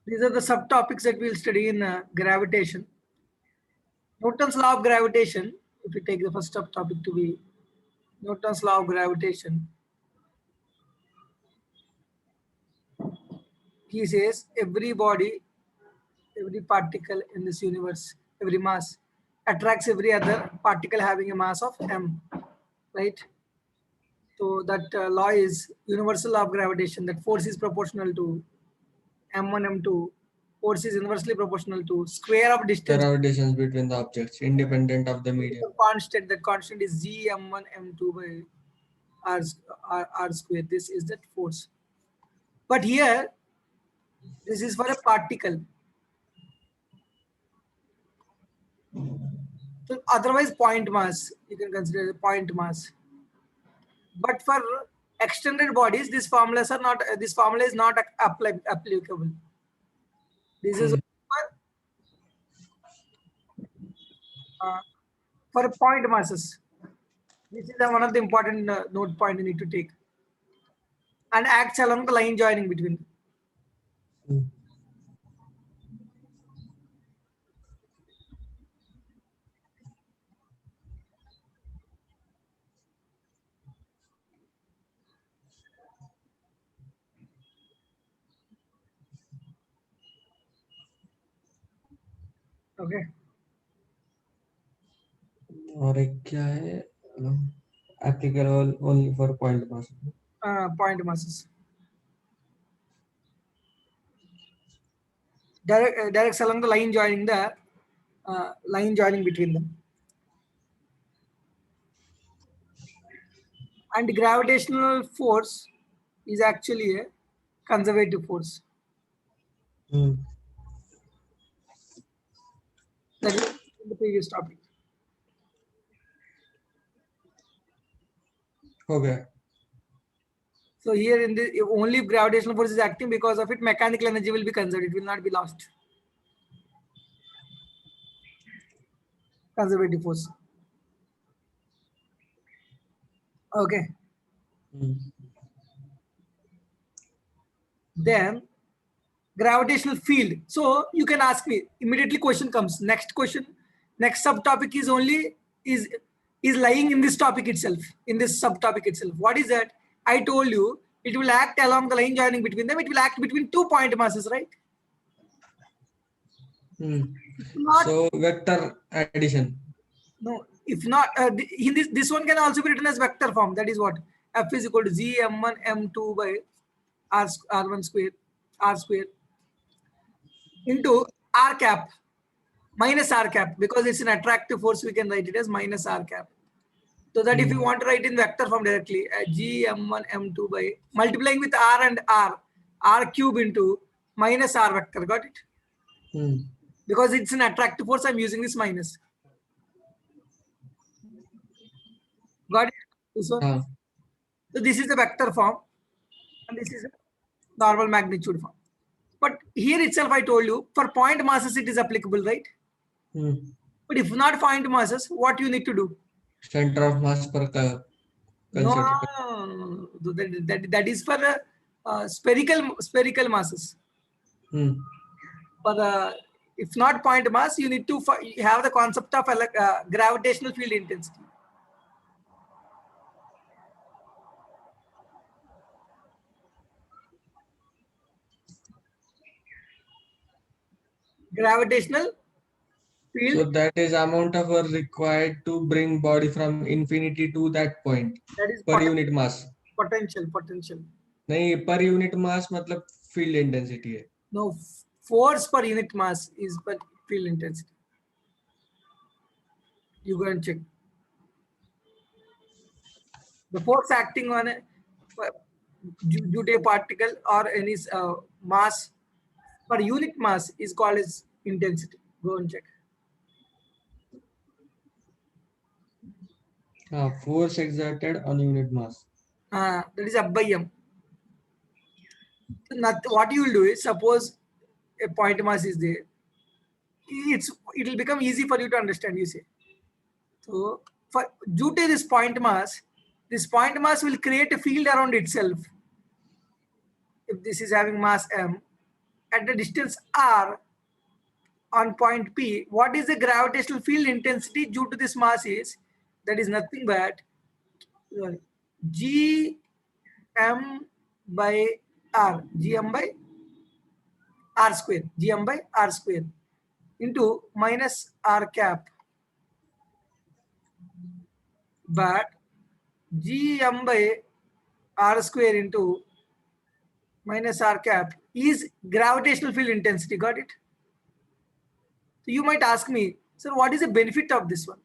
These are the subtopics that we'll study in gravitation. Newton's law of gravitation, if we take the first subtopic to be Newton's law of gravitation, he says every body, every particle in this universe, every mass attracts every other particle having a mass of m, right? So that law is universal law of gravitation, that force is proportional to m1, m2, force is inversely proportional to square of distance. Square of distance between the objects, independent of the medium. Constant, that constant is g m1 m2 by r square. This is that force. But here, this is for a particle. So otherwise, point mass, you can consider a point mass. But for extended bodies, these formulas are not. This formula is not applicable. This is for point masses. This is one of the important note point you need to take, and acts along the line joining between. Okay. और एक क्या है applicable only for point mass. Point masses. Directs along the line joining between them. And gravitational force is actually a conservative force. That is in the previous topic. Okay. So here in the only gravitational force is acting, because of it mechanical energy will be conserved, it will not be lost. Conservative force. Okay. Then gravitational field. So you can ask me immediately. Question comes. Next question. Next subtopic is only is lying in this topic itself. In this subtopic itself. What is that? I told you it will act along the line joining between them. It will act between 2 point masses, right? So vector addition. No, if not, in this one can also be written as vector form. That is what F is equal to G m1 m2 by r1 square r square into r cap minus r cap, because it's an attractive force. We can write it as minus r cap. So that if you want to write in vector form directly, G m1 m2 by multiplying with r and r cube into minus r vector. Got it? Because it's an attractive force, I'm using this minus. Got it? This one. So this is the vector form, and this is a normal magnitude form. But here itself, I told you for point masses it is applicable, right? But if not point masses, what you need to do? Center of mass per curve. No. That is for spherical masses. For if not point mass, you need to have the concept of gravitational field intensity. Gravitational field. So that is amount of work required to bring body from infinity to that point. That is per unit mass. Potential. नहीं, per unit mass मतलब field intensity है. No, force per unit mass is per field intensity. You go and check. The force acting on a due to a particle or any mass per unit mass is called as intensity. Go and check. Force exerted on unit mass. That is F by m. What you will do is, suppose a point mass is there, it will become easy for you to understand. You say, so due to this point mass will create a field around itself. If this is having mass m, at the distance r on point P, what is the gravitational field intensity due to this mass is, that is nothing but Gm by r, Gm by r square, Gm by r square into minus r cap, but Gm by r square into minus r cap is gravitational field intensity. Got it? So you might ask me, sir, what is the benefit of this one?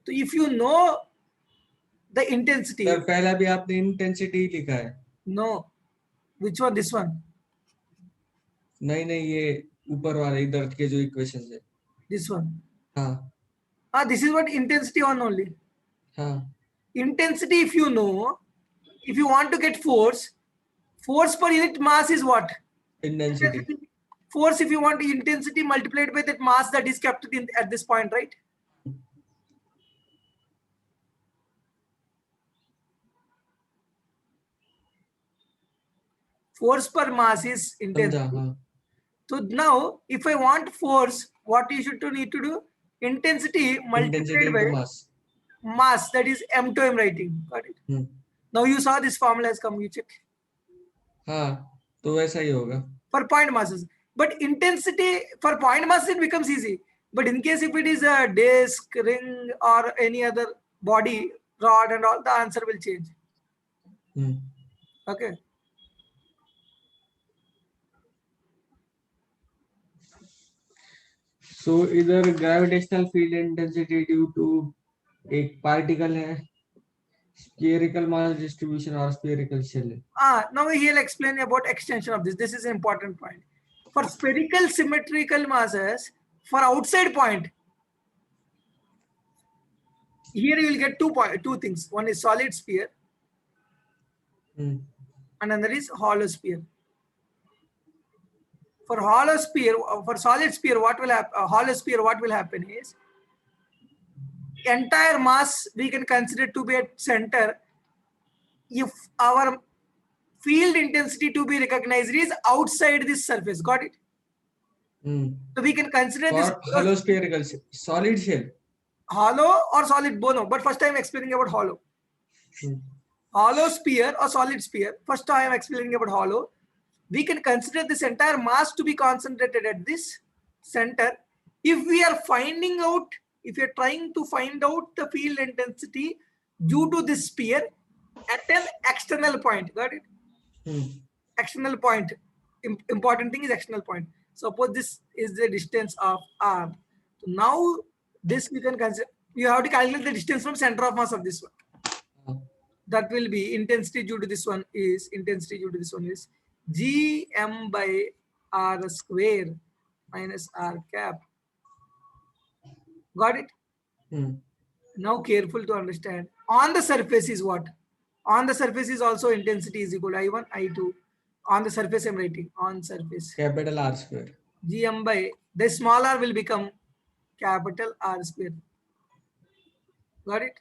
So if you know the intensity, sir पहला भी आपने intensity लिखा है. no, which one? This one? नहीं नहीं, ये ऊपर वाले इधर के जो इक्वेशन है. This one? हाँ This is what intensity on only. हाँ. Intensity, if you know, if you want to get force, force per unit mass is what? Intensity. Force, if you want intensity multiplied by that mass that is kept in at this point, right? Force per mass is intensity. समझा. हाँ. So now, if I want force, what you should need to do? Intensity multiplied Intensity by into mass. mass, that is m to m writing. Got it? Now you saw this formula has come. You check हाँ, तो वैसा ही होगा. for point masses. But intensity for point mass it becomes easy. But in case if it is a disc, ring, or any other body, rod, and all, the answer will change. Okay. So इधर gravitational field intensity due to एक particle है, spherical mass distribution or spherical shell है. Now he'll explain about extension of this. This is an important point. For spherical symmetrical masses, for outside point, here you will get two things. One is solid sphere, and another is hollow sphere. For hollow sphere, for solid sphere, what will happen? Hollow sphere, what will happen is entire mass we can consider to be at center if our field intensity to be recognized is outside this surface. Got it? So we can consider this hollow spherical solid shell. Hollow or solid, both. But first I am explaining about hollow. Hollow sphere or solid sphere. First I am explaining about hollow. We can consider this entire mass to be concentrated at this center. If we are finding out, if you are trying to find out the field intensity due to this sphere at an external point. Got it? External point. Important thing is external point. Suppose this is the distance of r. So now this we can consider. You have to calculate the distance from center of mass of this one. That will be intensity due to this one is Gm by r square minus r cap. Got it? Now careful to understand. On the surface is what? On the surface is also intensity is equal to I1, I2. On the surface I'm writing on surface. Capital R square. Gm by the small r will become capital R square. Got it?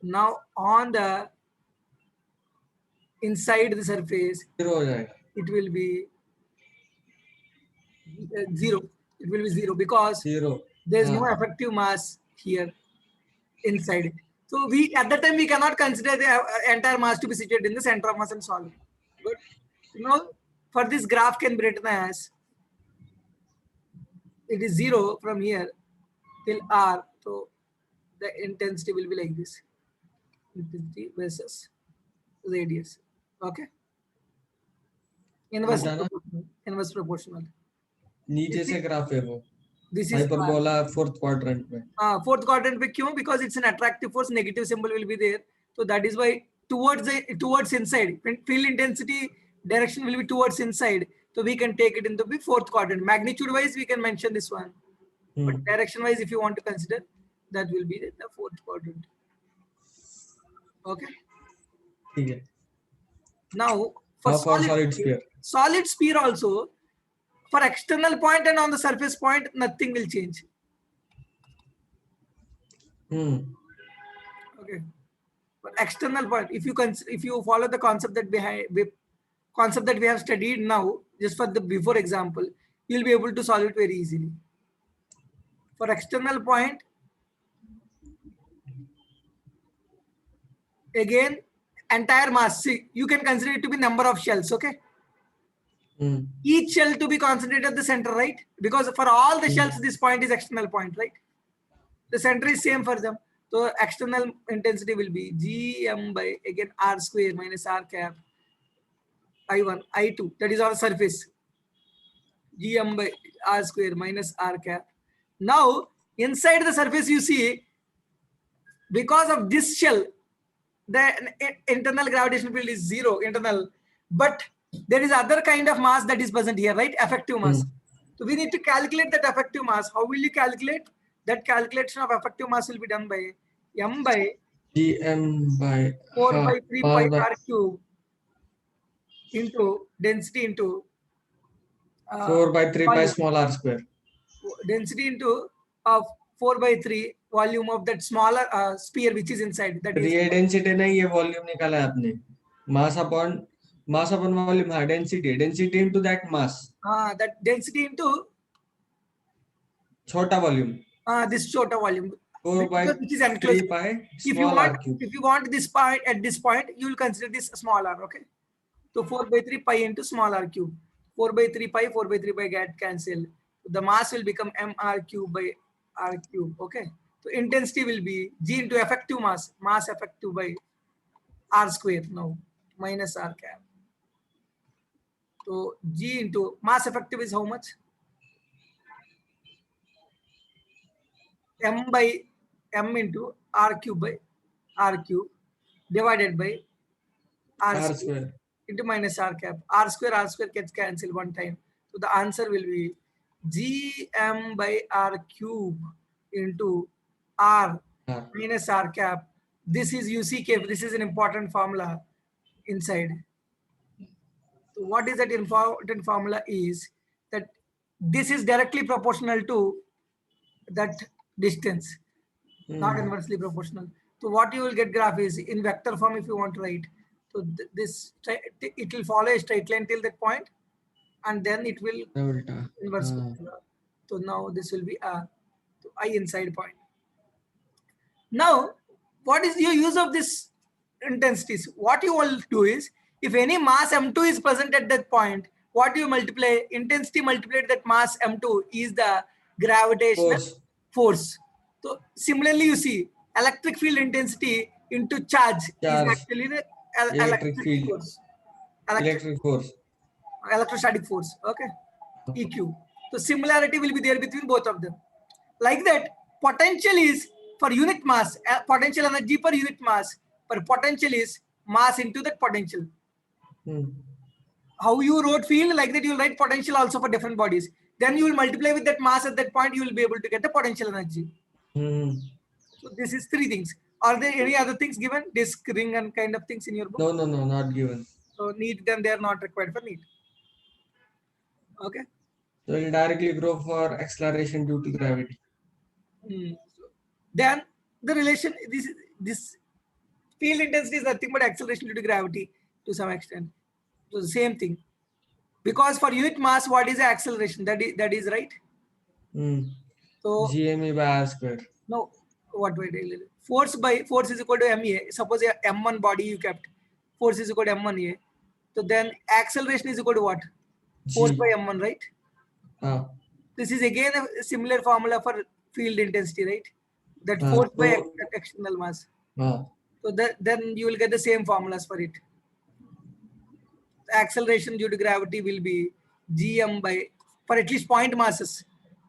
Now on the inside the surface, it will be 0. It will be 0 because there is no effective mass here inside it. So we at that time we cannot consider the entire mass to be situated in the center of mass and solid. But you know, for this graph can be written as it is 0 from here till r. So the intensity will be like this. Intensity versus radius. Okay. Inverse proportional. नीचे से graph है वो. This is hyperbola fourth quadrant में. Fourth quadrant में क्यों? Because it's an attractive force. Negative symbol will be there. So that is why towards inside. Field intensity direction will be towards inside. So we can take it into the fourth quadrant. Magnitude wise, we can mention this one. But direction wise, if you want to consider, that will be the fourth quadrant. Okay. ठीक है. Now for solid sphere also, for external point and on the surface point, nothing will change. Okay. For external point, if you follow the concept that concept that we have studied now, just for the before example, you'll be able to solve it very easily. For external point, again, entire mass, see, you can consider it to be number of shells, okay? Each shell to be concentrated at the center, right? Because for all the shells, this point is external point, right? The center is same for them. So external intensity will be Gm by, again, R square minus R cap, I1, I2, that is on the surface. Gm by R square minus R cap. Now, inside the surface, you see, because of this shell, the internal gravitational field is zero, internal, but there is other kind of mass that is present here, right? Effective mass. So we need to calculate that effective mass. How will you calculate? That calculation of effective mass will be done by m by Gm by 4 by 3 pi r cube into density into 4 by 3 pi small r square. Density into 4 by 3 volume of that smaller sphere which is inside. That is ये density नहीं, ये volume निकाला है आपने. Mass upon volume, हाँ, density into that mass. That density into छोटा volume. This shorter volume. 4 by which is enclosed. 3 pi If small r cube. if you want this point at this point, you will consider this small r, okay? So 4 by 3 pi into small r cube. 4 by 3 pi, 4 by 3 pi get cancelled. The mass will become mr cube by r cube, okay? So intensity will be G into effective mass, mass effective by r square now, minus r cap. So G into mass effective is how much? M by M into R cube by R cube divided by R square into minus R cap. R square gets cancelled one time. So the answer will be Gm by R cube into R minus R cap. This is UCK. This is an important formula inside. So what is that important formula is that this is directly proportional to that distance, not inversely proportional. So what you will get graph is in vector form if you want to write. So this it will follow a straight line till that point, and then it will inverse. So now this will be so I inside point. Now, what is your use of this intensities? What you will do is, if any mass m2 is present at that point, what you multiply? Intensity multiplied that mass m2 is the gravitational force. So similarly, you see electric field intensity into charge is actually the electric field force. Electrostatic force. Okay. EQ. So similarity will be there between both of them. Like that, potential is for unit mass, potential energy per unit mass, per potential is mass into that potential. How you wrote field, like that you will write potential also for different bodies. Then you will multiply with that mass at that point, you will be able to get the potential energy. So this is three things. Are there any other things given? Disk, ring and kind of things in your book? No, not given. So NEET, then they are not required for NEET. Okay. So it will directly grow for acceleration due to gravity. Then the relation, this field intensity is nothing but acceleration due to gravity to some extent. So the same thing. Because for unit mass, what is the acceleration? That is right. So Gme by r square. No, what way? Force is equal to ma. Suppose m1 body you kept. Force is equal to m1a. So then acceleration is equal to what? Force by m1, right? This is again a similar formula for field intensity, right? That force by external mass. So then you will get the same formulas for it. Acceleration due to gravity will be Gm by, for at least point masses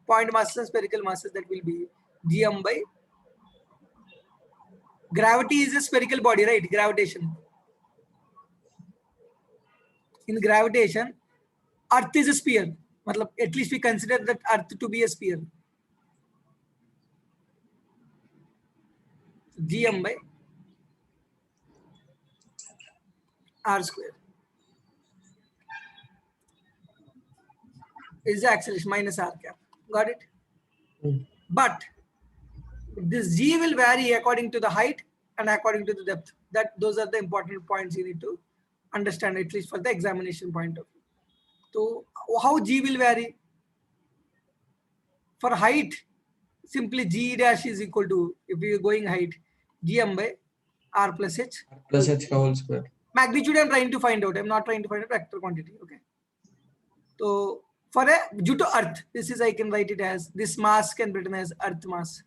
and spherical masses, that will be Gm by, gravity is a spherical body, right? Gravitation. In gravitation, Earth is a sphere. At least we consider that Earth to be a sphere. Gm by R square is the acceleration minus R cap. Got it? But this G will vary according to the height and according to the depth. Those are the important points you need to understand, at least for the examination point of view. So how G will vary? For height, simply G dash is equal to, if we are going height, Gm by R plus H. Plus h का whole square. Magnitude I'm trying to find out. I'm not trying to find out vector quantity. Okay. So for a due to Earth, this is, I can write it as, this mass can be written as Earth mass.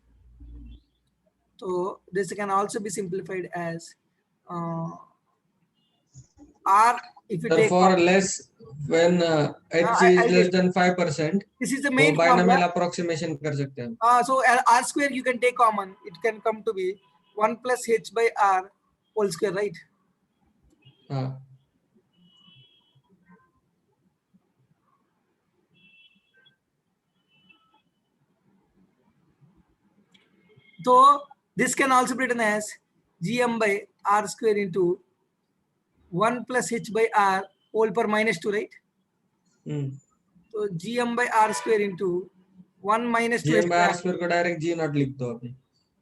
So this can also be simplified as R. If you take For less, when h is less than 5%, this is the तो main formula. binomial approximation कर सकते हैं. So R square you can take common. It can come to be 1 plus H by R whole square, right? हाँ. So this can also be written as Gm by R square into 1 plus H by R whole per minus 2, right? So Gm by R square into 1 minus 2 Gm by R square को direct G naught लिख दो अभी.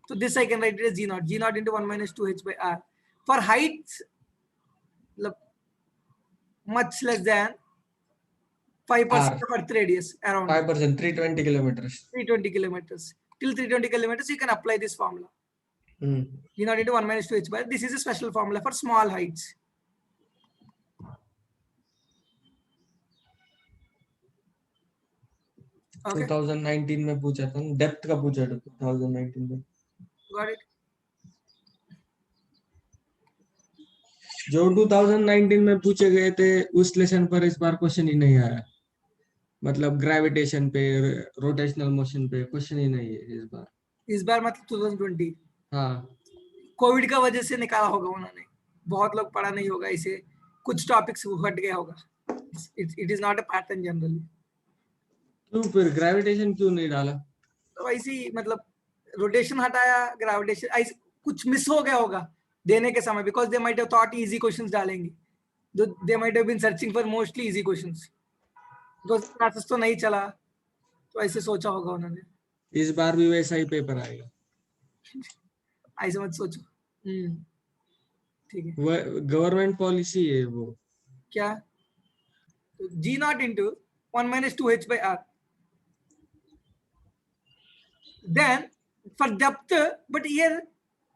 So this I can write it as G naught. G naught into 1 minus 2 H by R. For heights much less than 5% of Earth radius, around 5%, 320 kilometers. 320 kilometers. Till 320 kilometers, you can apply this formula. G naught into 1 minus 2 H by R. This is a special formula for small heights. Okay. 2019 में पूछा था, depth का पूछा था 2019 में. Got it. जो 2019 में पूछे गए थे उस लेसन पर इस बार क्वेश्चन ही नहीं आया. मतलब ग्रेविटेशन पे, रोटेशनल मोशन पे क्वेश्चन ही नहीं है इस बार. इस बार मतलब 2020. हाँ. कोविड का वजह से निकाला होगा उन्होंने. बहुत लोग पढ़ा नहीं होगा इसे. कुछ टॉपिक्स हट गया होगा. It is not a pattern generally. क्यों फिर ग्रेविटेशन क्यों नहीं डाला? तो ऐसी मतलब रोटेशन हटाया, ग्रेविटेशन ऐसे कुछ मिस हो गया होगा देने के समय, because they might have thought easy questions डालेंगे. They might have been searching for mostly easy questions. because classes तो नहीं चला, तो ऐसे सोचा होगा उन्होंने. इस बार भी वैसा ही पेपर आएगा. ऐसे मत सोचो. ठीक है. गवर्नमेंट पॉलिसी है वो. क्या? तो G naught into 1 minus 2H by R. Then for depth, but here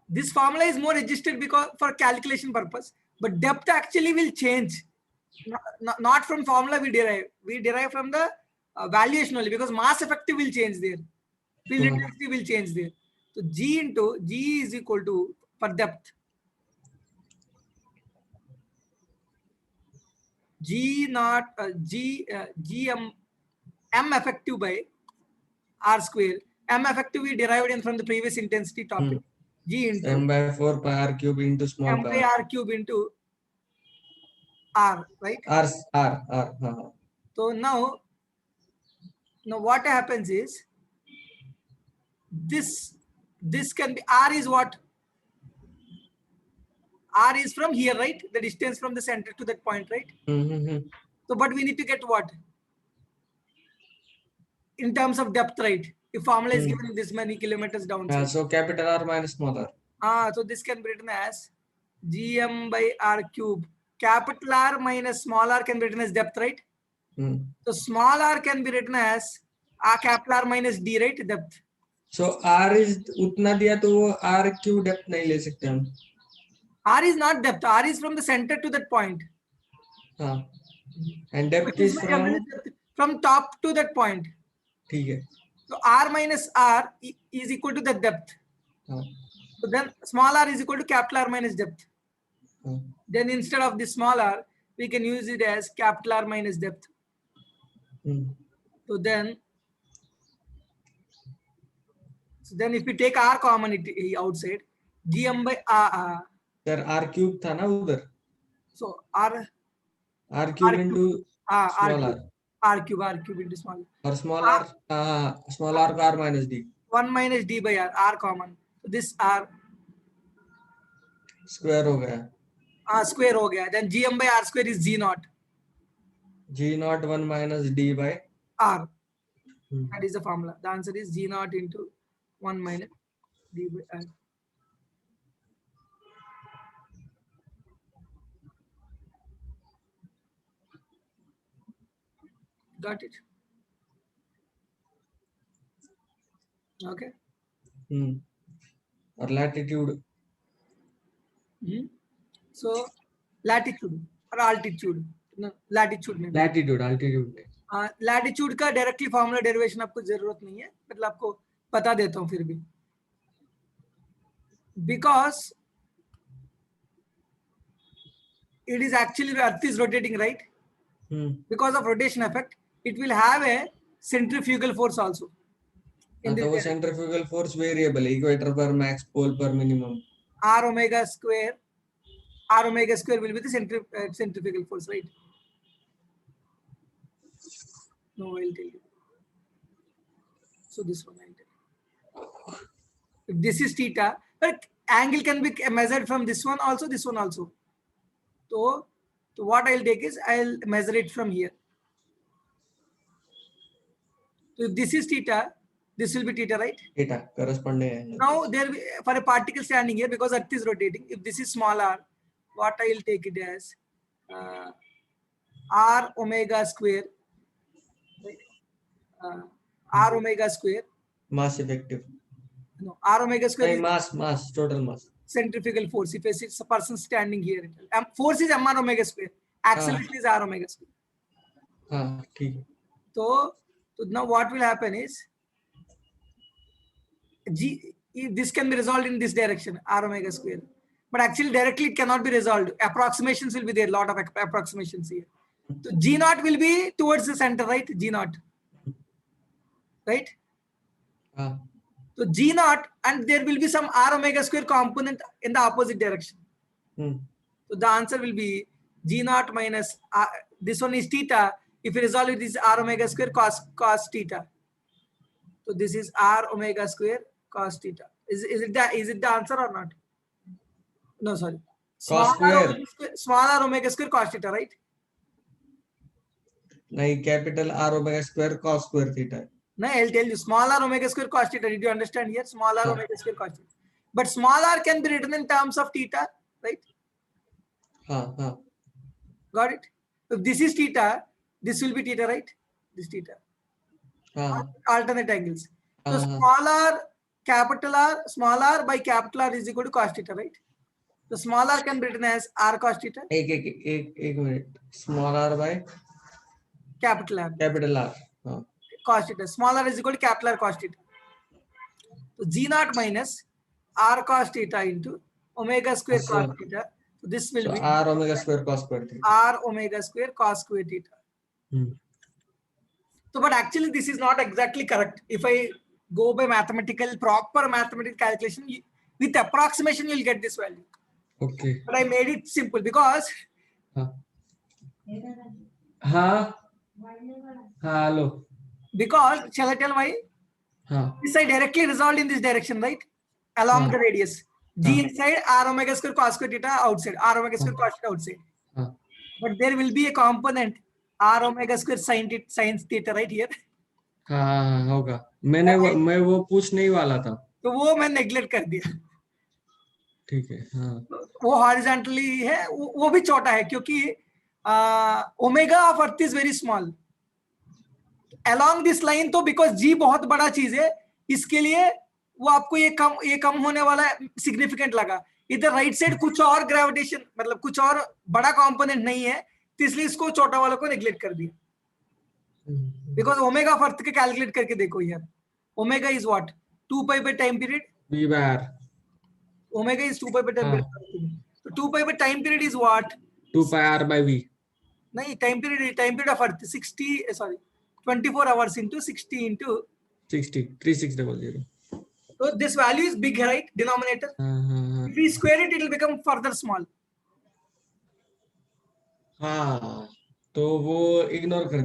this formula is more adjusted because for calculation purpose, but depth actually will change. Not from formula we derive from the valuation only, because mass effective will change there, field intensity will change there. So G into G is equal to, for depth, G naught M effective by R square. M effective we derived in from the previous intensity topic. G into M by 4 pi R cube into small M by R cube into R, right? R. So now what happens is, this can be, R is what? R is from here, right? The distance from the center to that point, right? So but we need to get what? In terms of depth, right? If formula is given this many kilometers down. So capital R minus small r. So this can be written as Gm by R cube. Capital R minus small r can be written as depth, right? So small r can be written as capital R minus d, right? Depth. So R is उतना दिया तो वो R क्यों depth नहीं ले सकते हम? R is not depth. R is from the center to that point. And depth is from top to that point. ठीक है. So R minus R is equal to the depth. So then small r is equal to capital R minus depth. Then instead of this small r, we can use it as capital R minus depth. So then if we take R common outside, Gm by R. Sir, R cube था ना उधर. So R cube into small r. R cube into small r. Or small r को R minus d. 1 minus d by R common. So this R square हो गया. Square हो गया. Then Gm by R square is G naught. G naught 1 minus d by R. That is the formula. The answer is G naught into 1 minus d by R. Got it? Okay. और latitude Hmm. So latitude or altitude? No, latitude नहीं. Latitude altitude latitude का directly formula derivation आपको जरूरत नहीं है, मतलब आपको बता देता हूँ फिर भी. Because it is actually Earth is rotating, right? Because of rotation effect, it will have a centrifugal force also. In तो this वो सेंट्रीफ्यूगल फोर्स वेरिएबल है, इक्वेटर पर मैक्स, पोल पर minimum. r omega square will be the centrifugal force, right? No, I'll tell you. So this one I'll tell you. If this is theta, but angle can be measured from this one also, this one also. So what I'll take is I'll measure it from here. So if this is theta, this will be theta, right? Theta corresponding है. Now there for a particle standing here, because Earth is rotating, if this is small r, what I will take it as r omega square, right? R omega square. Mass effective. No, r omega square is mass total mass. centrifugal force. If it's a person standing here, force is m r omega square. Acceleration is r omega square. हाँ ठीक है. So now what will happen is this can be resolved in this direction, r omega square. But actually directly it cannot be resolved. Approximations will be there, lot of approximations here. So G naught will be towards the center, right? G naught, right? So G naught, and there will be some r omega square component in the opposite direction. So the answer will be G naught minus this one is theta. If you resolve it, this is r omega square cos theta. So this is r omega square cos theta. Is it the answer or not? No, sorry. Cos square. Small r omega square cos theta, right? नहीं, capital R omega square cos square theta. No, I'll tell you. Small r omega square cos theta. Did you understand here? Small r omega square cos theta. But small r can be written in terms of theta, right? Got it? If this is theta, this will be theta, right? This theta. Alternate angles. So small r, capital R, small r by capital R is equal to cos theta, right? So small r can be written as r cos theta. एक minute. Small r by capital R. Capital R. Cos theta. Small r is equal to capital R cos theta. So G naught minus r cos theta into omega square cos theta. So this will be r omega square cos square theta. R omega square cos square theta. So, but actually this is not exactly correct. If I go by proper mathematical calculation, with approximation, you'll get this value. Okay. But I made it simple because. Hello. Because, shall I tell why? This I directly resolved in this direction, right? Along the radius. G inside, r omega square cos square theta outside, r omega square cos theta outside. But there will be a component r omega square sin theta right here. होगा. मैं वो पूछने ही वाला था. तो वो मैं neglect कर दिया. ठीक है. वो हॉरिजॉन्टली है, वो भी छोटा है क्योंकि omega of earth is very small. Along this line तो बिकॉज जी बहुत बड़ा चीज है, इसके लिए वो आपको ये कम होने वाला सिग्निफिकेंट लगा. इधर राइट साइड कुछ और ग्रेविटेशन, मतलब कुछ और बड़ा कंपोनेंट नहीं है, तो इसलिए इसको छोटा वाला को नेग्लेक्ट कर दिया. बिकॉज ओमेगा ऑफ अर्थ के कैलकुलेट करके देखो यार. Omega is what? 2 pi by time period. v bar. Omega is 2 pi by time period. तो 2 pi by time period is what? 2 pi r by v. नहीं, time period of earth 24 hours into 60 into 60 3600. So this value is big, right? Denominator. If we square it, it will become further small. तो वो ignore कर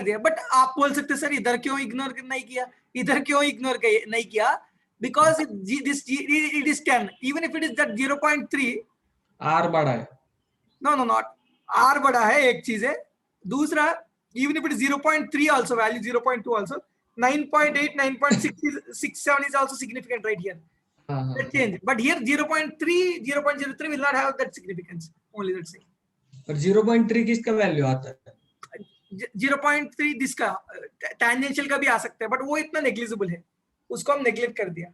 दिया. But आप बोल सकते sir इधर क्यों इग्नोर नहीं किया, इधर क्यों इग्नोर नहीं किया? Because it is 10. Even if it is that 0.3, r बड़ा है. No, not r बड़ा है, एक चीज है. दूसरा, even if it is 0.3 also, value 0.2 also, 9.8, 9.67 is also significant right here. That change. But here 0.3, 0.03 will not have that significance. Only that same. पर 0.3 किसका वैल्यू आता है? 0.3 दिस का टेंजेंशियल का भी आ सकता है, बट वो इतना नेग्लिजिबल है, उसको हम नेग्लेक्ट कर दिया।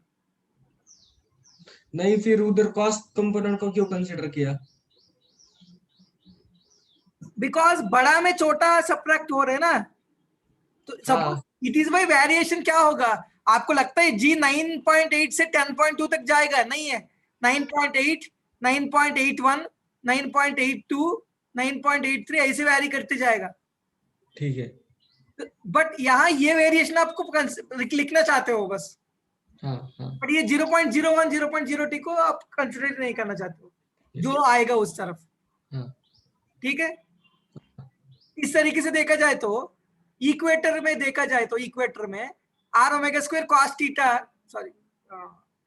नहीं, फिर उधर कॉस्ट कंपोनेंट को क्यों कंसीडर किया? बिकॉज बड़ा में छोटा सब्ट्रैक्ट हो रहे हैं ना, तो suppose it is by variation क्या होगा? आपको लगता है जी 9.8 से 10.2 तक जाएगा? नहीं है, 9.8, 9.81, 9.82, 9.83 ऐसे वैरी करते जाएगा। ठीक है। बट यहाँ ये वेरिएशन आपको लिखना चाहते हो बस, हाँ हाँ बट ये 0.01, 0.02 को आप कंसिडर नहीं करना चाहते हो, जो आएगा उस तरफ। हाँ ठीक है, इस तरीके से देखा जाए तो इक्वेटर में देखा जाए तो इक्वेटर में R omega square cos theta, sorry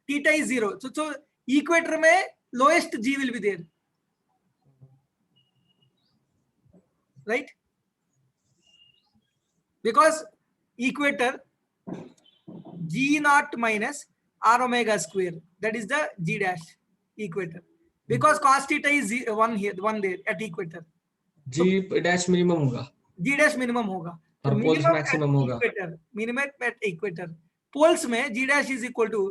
theta is 0, so equator में lowest g will be there, right? Because equator g naught minus r omega square, that is the g dash equator, because cos theta is 1 here, 1 there at equator, G dash minimum होगा g dash minimum होगा, और poles maximum होगा। minimum at equator, poles में g dash is equal to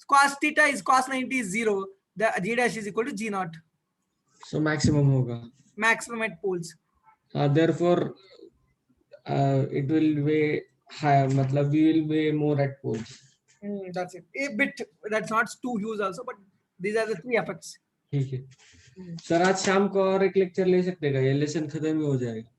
cos theta is cos 90 is 0, the g dash is equal to g naught, so maximum होगा। maximum at poles. therefore it will weigh higher, मतलब we will weigh more at poles। That's it, a bit, that's not too huge also, but these are the 3 effects. ठीक है sir, आज शाम को और एक lecture ले सकते हैं, ये लेसन खत्म ही हो जाएगा।